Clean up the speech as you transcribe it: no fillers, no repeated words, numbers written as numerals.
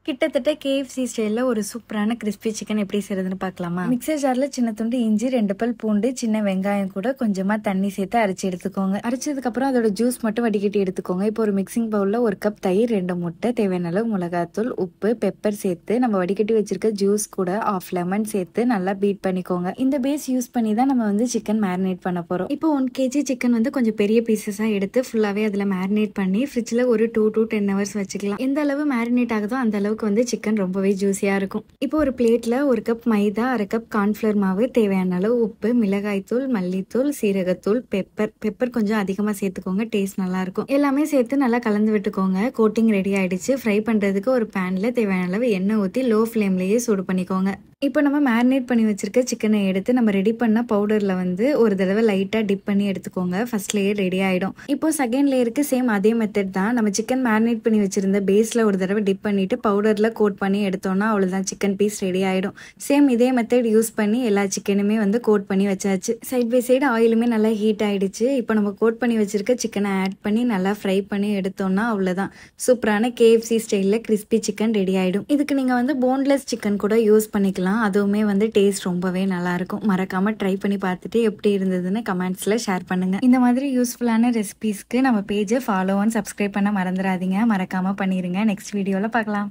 கிட்டத்தட்ட KFC ஸ்டைல்ல ஒரு சூப்பரான கிறிஸ்பி சிக்கன் எப்படி செய்யறதுன்னு பார்க்கலாமா? மிக்சர் ஜார்ல சின்ன துண்டு இஞ்சி, 2 பல் பூண்டு, சின்ன வெங்காயம் கூட கொஞ்சமா தண்ணி சேர்த்து அரைச்சி எடுத்துக்கோங்க. அரைச்சதுக்கு அப்புறம் அதோட ஜூஸ் மட்டும் வடிகட்டி எடுத்துக்கோங்க. இப்போ ஒரு மிக்சிங் பவுல்ல 1 கப் தயிர், 2 முட்டை, தேவையான அளவு மிளகாத்தூள், உப்பு, பெப்பர் சேர்த்து நம்ம வடிகட்டி வச்சிருக்க ஜூஸ் கூட 1/2 லெமன் சேர்த்து நல்லா பீட் பண்ணிக்கோங்க. இந்த பேஸ் யூஸ் பண்ணி தான் நம்ம வந்து சிக்கன் மேரினேட் பண்ண போறோம். இப்போ 1 kg சிக்கன் வந்து கொஞ்சம் பெரிய பீசஸா எடுத்து ஃபுல்லாவே அதுல மேரினேட் பண்ணி ஃப்ரிட்ஜ்ல ஒரு 2 to 10 hours வச்சுக்கலாம். எந்த அளவு மேரினேட் ஆகுதோ அந்த அளவுக்கு வந்து சிக்கன் ரொம்பவே ஜூசியா இருக்கும். இப்போ ஒரு பிளேட்ல 1 கப் மைதா, 1/2 கப் கார்ன்ஃபிளவர் மாவு, தேவையான அளவு உப்பு, மிளகாய்த்தூள், மல்லித்தூள், சீரகத்தூள், பெப்பர் கொஞ்சம் அதிகமா சேர்த்துக்கோங்க, டேஸ்ட் நல்லா இருக்கும். எல்லாமே சேர்த்து நல்லா கலந்து விட்டுக்கோங்க. கோட்டிங் ரெடி ஆயிடுச்சு. ஃப்ரை பண்றதுக்கு ஒரு பேன்ல தேவையான அளவு எண்ணெய் ஊற்றி லோ ஃப்ளேம்லயே சூடு பண்ணிக்கோங்க. இப்போ நம்ம மேரினேட் பண்ணி வச்சிருக்க சிக்கனை எடுத்து நம்ம ரெடி பண்ண பவுடர்ல வந்து ஒரு தடவை லைட்டா டிப் பண்ணி எடுத்துக்கோங்க. ஃபர்ஸ்ட் லேயர் ரெடி ஆயிடும். இப்போ செகண்ட் லேயருக்கு சேம் அதே மெத்தட் தான். நம்ம சிக்கன் மேரினேட் பண்ணி வச்சிருந்த பேஸ்ல ஒரு தடவை டிப் பண்ணிட்டு பவுடர்ல கோட் பண்ணி எடுத்தோம்னா அவ்வளவுதான், சிக்கன் பீஸ் ரெடி ஆயிடும். சேம் இதே மெத்தட் யூஸ் பண்ணி எல்லா சிக்கனுமே வந்து கோட் பண்ணி வச்சாச்சு. சைட் பை சைடு ஆயிலுமே நல்லா ஹீட் ஆயிடுச்சு. இப்போ நம்ம கோட் பண்ணி வச்சிருக்க சிக்கனை ஆட் பண்ணி நல்லா ஃப்ரை பண்ணி எடுத்தோம்னா அவ்வளவுதான், சூப்பரான KFC ஸ்டைல்ல கிறிஸ்பி சிக்கன் ரெடி ஆயிடும். இதுக்கு நீங்க வந்து போன்லெஸ் சிக்கன் கூட யூஸ் பண்ணிக்கலாம். அதுவுமே வந்து டேஸ்ட் ரொம்பவே நல்லா இருக்கும். மறக்காம ட்ரை பண்ணி பார்த்துட்டு எப்படி இருந்ததுன்னு கமெண்ட்ஸ்ல ஷேர் பண்ணுங்க. இந்த மாதிரி யூஸ்ஃபுல்லான ரெசிபிஸ்க்கு நம்ம பேஜை ஃபாலோ அண்ட் சப்ஸ்கிரைப் பண்ண மறந்துடாதீங்க. மறக்காம பண்ணிருங்க. நெக்ஸ்ட் வீடியோல பார்க்கலாம்.